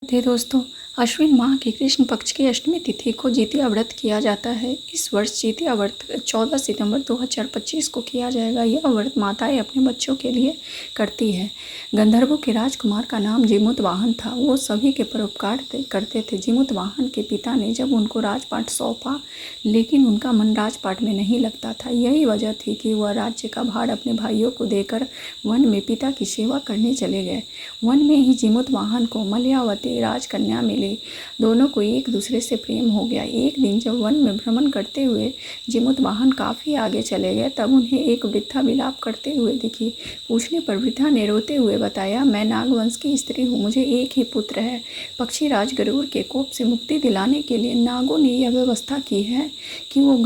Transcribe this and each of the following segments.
थे दोस्तों। अश्विन माह की कृष्ण पक्ष की अष्टमी तिथि को जितिया व्रत किया जाता है। इस वर्ष जितिया व्रत 14 सितंबर 2025 को किया जाएगा। यह व्रत माताएं अपने बच्चों के लिए करती है। गंधर्वों के राजकुमार का नाम जीमूतवाहन था। वो सभी के परोपकार करते थे। जीमूतवाहन के पिता ने जब उनको राजपाट सौंपा, लेकिन उनका मन राजपाट में नहीं लगता था। यही वजह थी कि वह राज्य का भार अपने भाइयों को देकर वन में पिता की सेवा करने चले गए। वन में ही जीमूतवाहन को मलयावती राजकन्या मिली। दोनों को एक दूसरे से प्रेम हो गया। एक दिन जब वन में भ्रमण करते हुए जीमूतवाहन काफ़ी आगे चले गए, तब उन्हें एक वृद्धा विलाप करते हुए दिखी। पूछने पर वृद्धा ने रोते हुए बताया, मैं नागवंश की स्त्री हूँ, मुझे एक ही पुत्र है। पक्षीराज गरुड़ के कोप से मुक्ति दिलाने के लिए नागों ने यह व्यवस्था की है कि वो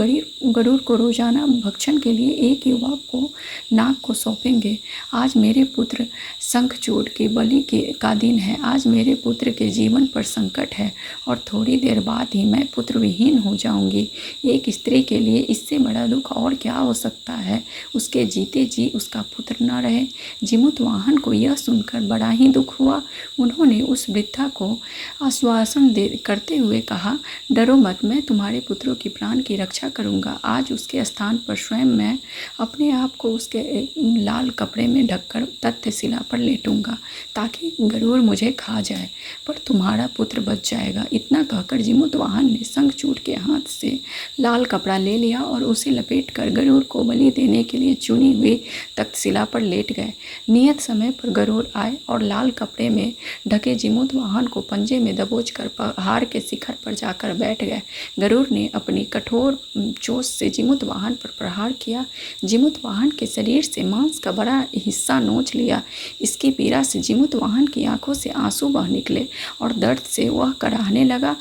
गरुड़ को रोजाना भक्षण के लिए एक युवक को नाग को सौंपेंगे। आज मेरे पुत्र शंखचूड़ के बलि का दिन है। आज मेरे पुत्र के जीवन पर संकट है और थोड़ी देर बाद ही मैं पुत्र विहीन हो जाऊंगी। एक स्त्री के लिए इससे बड़ा दुख और क्या हो सकता है। उसके जीते जी उसका पुत्र न रहे। जीमूतवाहन को यह सुनकर बड़ा ही दुख हुआ। उन्होंने उस वृद्धा को आश्वासन करते हुए कहा, डरो मत, मैं तुम्हारे पुत्रों की प्राण की रक्षा करूंगा। आज उसके स्थान पर स्वयं मैं अपने आप को उसके लाल कपड़े में ढककर तक्षशिला पर लेटूंगा ताकि गरुड़ मुझे खा जाए, पर तुम्हारा पुत्र बच जाएगा। इतना कहकर जीमूतवाहन ने शंखचूड़ के हाथ से लाल कपड़ा ले लिया और उसे लपेटकर गरुड़ को बलि देने के लिए चुनी हुई तक्षशिला पर लेट गए। नियत समय पर गरुड़ आए और लाल कपड़े में ढके जीमूतवाहन को पंजे में दबोचकर पहाड़ के शिखर पर जाकर बैठ गए। गरुड़ ने अपनी कठोर चोंच से जीमूतवाहन पर प्रहार किया। जीमूतवाहन के शरीर से मांस का बड़ा हिस्सा नोच लिया। इसकी पीड़ा से जीमूतवाहन की आंखों से आंसू बह निकले और दर्द से वह कराहने लगा।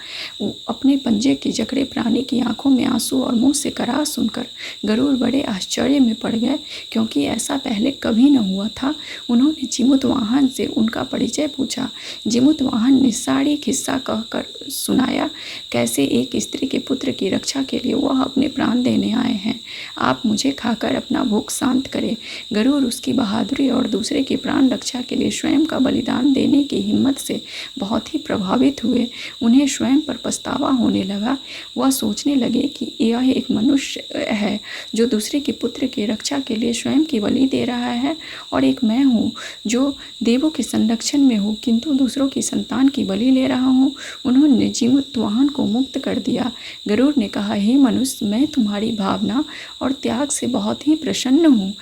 अपने पंजे के जकड़े प्राणी की आंखों में आंसू और मुंह से कराह सुनकर गरुड़ बड़े आश्चर्य में पड़ गए, क्योंकि ऐसा पहले कभी न हुआ था। उन्होंने जीमूतवाहन से उनका परिचय पूछा। जीमूतवाहन ने सारी किस्सा कहकर सुनाया, कैसे एक स्त्री के पुत्र की रक्षा के लिए वह अपने प्राण देने आए हैं। आप मुझे खाकर अपना भूख शांत करें। गरुड़ उसकी बहादुरी और दूसरे की प्राण रक्षा के लिए स्वयं का बलिदान देने की हिम्मत से बहुत ही प्रभावित हुए। उन्हें स्वयं पर पछतावा होने लगा। वह सोचने लगे कि यह एक मनुष्य है जो दूसरे के पुत्र की रक्षा के लिए स्वयं की बलि दे रहा है, और एक मैं हूँ जो देवों के संरक्षण में हूँ किंतु दूसरों की संतान की बलि ले रहा हूँ। उन्होंने जीमूतवाहन को मुक्त कर दिया। गरुड़ ने कहा, हे मनुष्य, मैं तुम्हारी भावना और त्याग से बहुत ही प्रसन्न हूँ।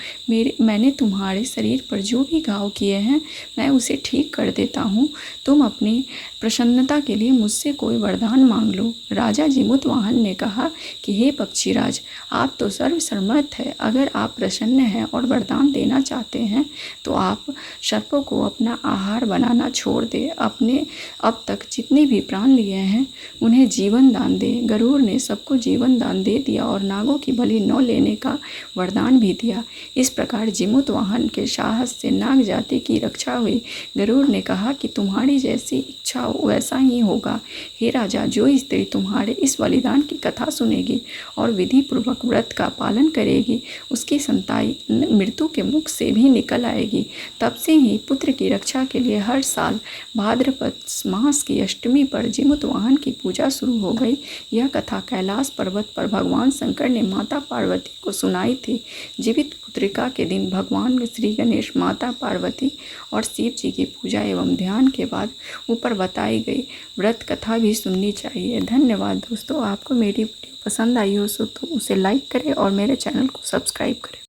मैंने तुम्हारे शरीर पर जो भी घाव किए हैं मैं उसे ठीक कर देता हूँ। तुम अपनी प्रसन्नता के लिए मुझसे कोई वरदान मांग लो। राजा जीमूतवाहन ने कहा कि हे पक्षीराज, आप तो सर्वसम्मत है। अगर आप प्रसन्न हैं और वरदान देना चाहते हैं तो आप सर्पों को अपना आहार बनाना छोड़ दे। अपने अब तक जितने भी प्राण लिए हैं उन्हें जीवन दान दे। गरुड़ ने सबको जीवन दान दे दिया और नागों की बलि न लेने का वरदान भी दिया। इस प्रकार जीमूतवाहन के साहस से नाग जाति की रक्षा हुई। गरुड़ ने कहा कि तुम्हारी जैसी इच्छा हो वैसा ही होगा। हे राजा, जो स्त्री तुम्हारे इस बलिदान की कथा सुनेगी और विधि पूर्वक व्रत का पालन करेगी, उसकी संतान मृत्यु के मुख से भी निकल आएगी। तब से ही पुत्र की रक्षा के लिए हर साल भाद्रपद मास की अष्टमी पर जीमूतवाहन की पूजा शुरू हो गई। यह कथा कैलाश पर्वत पर भगवान शंकर ने माता पार्वती को सुनाई थी। जीवित पुत्रिका के दिन भगवान श्री गणेश, माता पार्वती और शिव जी की पूजा एवं ध्यान के बाद ऊपर बताई गई व्रत कथा भी सुननी चाहिए। धन्यवाद दोस्तों। आपको मेरी वीडियो पसंद आई हो तो उसे लाइक करें और मेरे चैनल को सब्सक्राइब करें।